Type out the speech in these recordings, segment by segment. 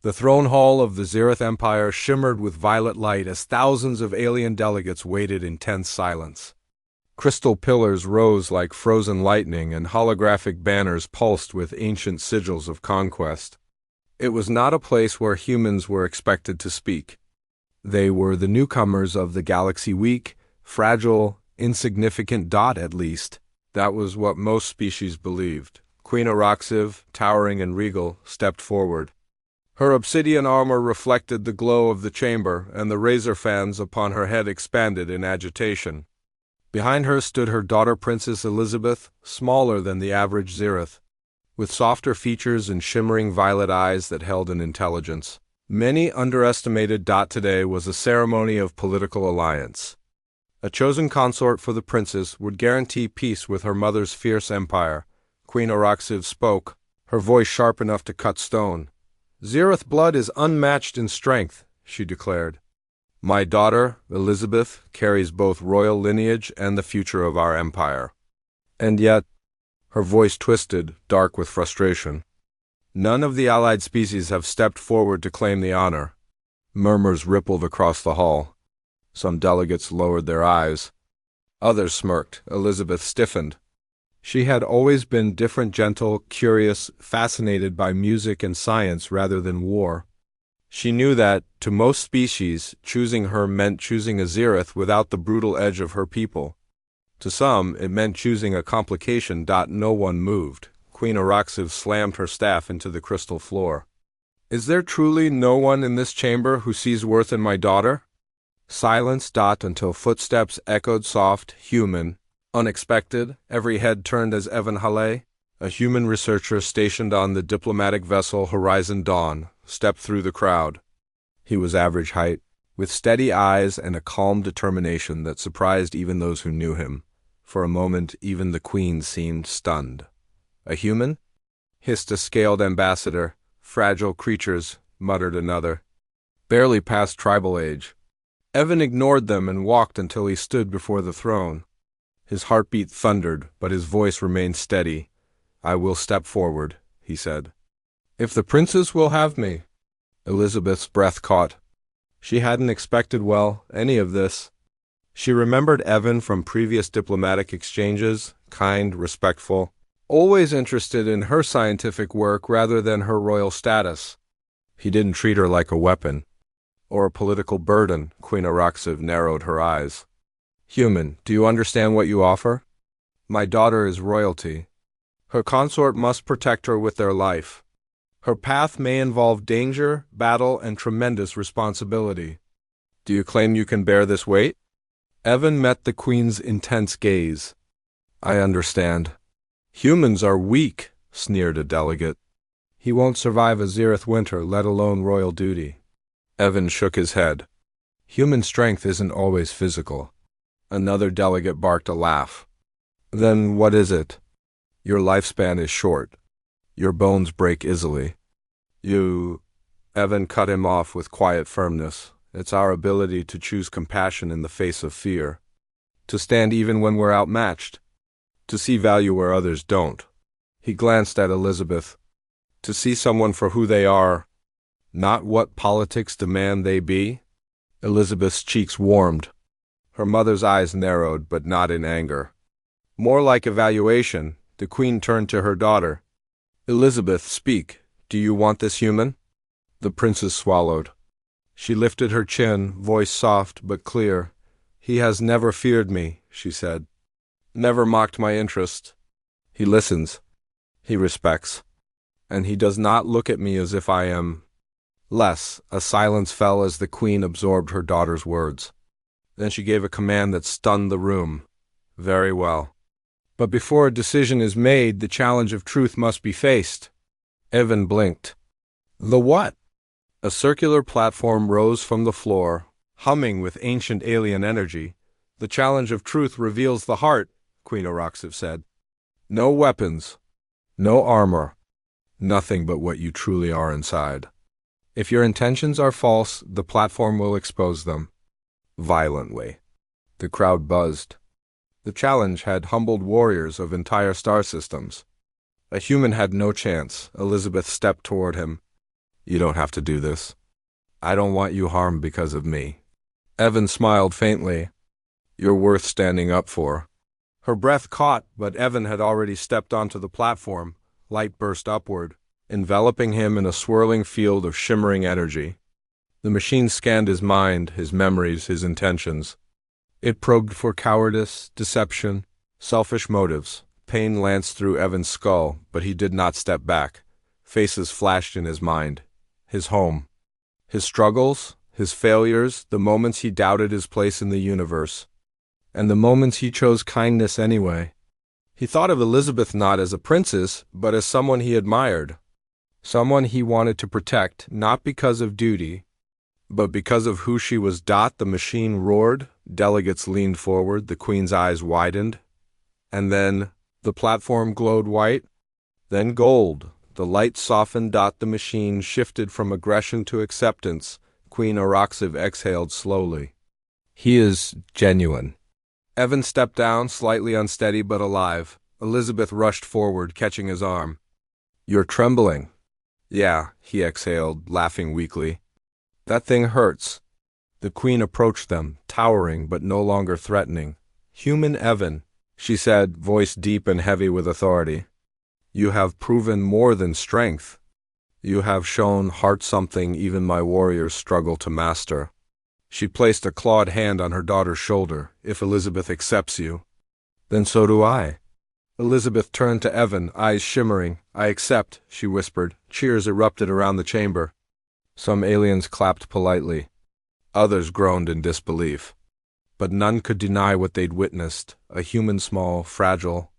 The throne hall of the Zirith Empire shimmered with violet light as thousands of alien delegates waited in tense silence. Crystal pillars rose like frozen lightning, and holographic banners pulsed with ancient sigils of conquest. It was not a place where humans were expected to speak. They were the newcomers of the galaxy, weak, fragile, insignificant at least. That was what most species believed. Queen Orcs, towering and regal, stepped forward. Her obsidian armor reflected the glow of the chamber, and the razor fans upon her head expanded in agitation. Behind her stood her daughter Princess Elizabeth, smaller than the average Zirith, with softer features and shimmering violet eyes that held an intelligence. Many underestimated today was a ceremony of political alliance. A chosen consort for the princess would guarantee peace with her mother's fierce empire. Queen Orcs spoke, her voice sharp enough to cut stone. "Zirith blood is unmatched in strength," she declared. "My daughter, Elizabeth, carries both royal lineage and the future of our empire." And yet, her voice twisted, dark with frustration, none of the allied species have stepped forward to claim the honor. Murmurs rippled across the hall. Some delegates lowered their eyes. Others smirked. Elizabeth stiffened. She had always been different, gentle, curious, fascinated by music and science rather than war. She knew that, to most species, choosing her meant choosing a Zirith without the brutal edge of her people. To some, it meant choosing a complication. No one moved. Queen Orcs slammed her staff into the crystal floor. "Is there truly no one in this chamber who sees worth in my daughter?" Silence. Until footsteps echoed, soft, human, unexpected. Every head turned as Evan Hale, a human researcher stationed on the diplomatic vessel Horizon Dawn, stepped through the crowd. He was average height, with steady eyes and a calm determination that surprised even those who knew him. For a moment, even the queen seemed stunned. "A human?" hissed a scaled ambassador. "Fragile creatures," muttered another. "Barely past tribal age." Evan ignored them and walked until he stood before the throne. His heartbeat thundered, but his voice remained steady. "I will step forward," he said. "If the princess will have me." Elizabeth's breath caught. She hadn't expected, any of this. She remembered Evan from previous diplomatic exchanges, kind, respectful, always interested in her scientific work rather than her royal status. He didn't treat her like a weapon or a political burden. Queen Orcs narrowed her eyes. "Human, do you understand what you offer? My daughter is royalty. Her consort must protect her with their life. Her path may involve danger, battle, and tremendous responsibility. Do you claim you can bear this weight?" Evan met the queen's intense gaze. "I understand." "Humans are weak," sneered a delegate. "He won't survive a Zirith winter, let alone royal duty." Evan shook his head. "Human strength isn't always physical." Another delegate barked a laugh. "Then what is it?" "Your lifespan is short. Your bones break easily. Evan cut him off with quiet firmness. "It's our ability to choose compassion in the face of fear. To stand even when we're outmatched. To see value where others don't." He glanced at Elizabeth. "To see someone for who they are, not what politics demand they be." Elizabeth's cheeks warmed. Her mother's eyes narrowed, but not in anger. More like evaluation. The queen turned to her daughter. "Elizabeth, speak. Do you want this human?" The princess swallowed. She lifted her chin, voice soft but clear. "He has never feared me," she said. "Never mocked my interest. He listens. He respects. And he does not look at me as if I am less." A silence fell as the queen absorbed her daughter's words. Then she gave a command that stunned the room. "Very well. But before a decision is made, the challenge of truth must be faced." Evan blinked. "The what?" A circular platform rose from the floor, humming with ancient alien energy. "The challenge of truth reveals the heart," Queen Orcs said. "No weapons, no armor, nothing but what you truly are inside. If your intentions are false, the platform will expose them." Violently. The crowd buzzed. The challenge had humbled warriors of entire star systems. A human had no chance. Elizabeth stepped toward him. You don't have to do this. I don't want you harmed because of me. Evan smiled faintly. You're worth standing up for. Her breath caught, but Evan had already stepped onto the platform. Light burst upward, enveloping him in a swirling field of shimmering energy. The machine scanned his mind, his memories, his intentions. It probed for cowardice, deception, selfish motives. Pain lanced through Evan's skull, but he did not step back. Faces flashed in his mind. His home. His struggles, his failures, the moments he doubted his place in the universe. And the moments he chose kindness anyway. He thought of Elizabeth not as a princess, but as someone he admired. Someone he wanted to protect, not because of duty, but because of who she was. The machine roared, delegates leaned forward, the Queen's eyes widened. And then, the platform glowed white, then gold. The light softened. The machine shifted from aggression to acceptance. Queen Araxiv exhaled slowly. He is genuine. Evan stepped down, slightly unsteady but alive. Elizabeth rushed forward, catching his arm. You're trembling. Yeah, he exhaled, laughing weakly. That thing hurts. The Queen approached them, towering but no longer threatening. Human Evan, she said, voice deep and heavy with authority. You have proven more than strength. You have shown heart, something even my warriors struggle to master. She placed a clawed hand on her daughter's shoulder. If Elizabeth accepts you, then so do I. Elizabeth turned to Evan, eyes shimmering. I accept, she whispered. Cheers erupted around the chamber. Some aliens clapped politely. Others groaned in disbelief. But none could deny what they'd witnessed. A human, small, fragile,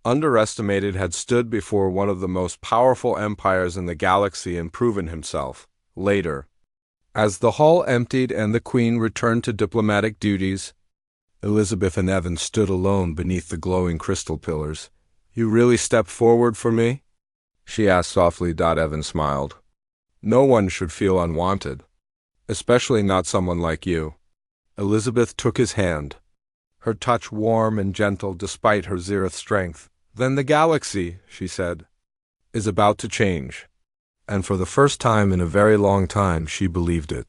underestimated, had stood before one of the most powerful empires in the galaxy and proven himself. Later, as the hall emptied and the Queen returned to diplomatic duties, Elizabeth and Evan stood alone beneath the glowing crystal pillars. You really stepped forward for me? She asked softly. Evan smiled. No one should feel unwanted, especially not someone like you. Elizabeth took his hand, her touch warm and gentle despite her Zereth strength. Then the galaxy, she said, is about to change. And for the first time in a very long time she believed it.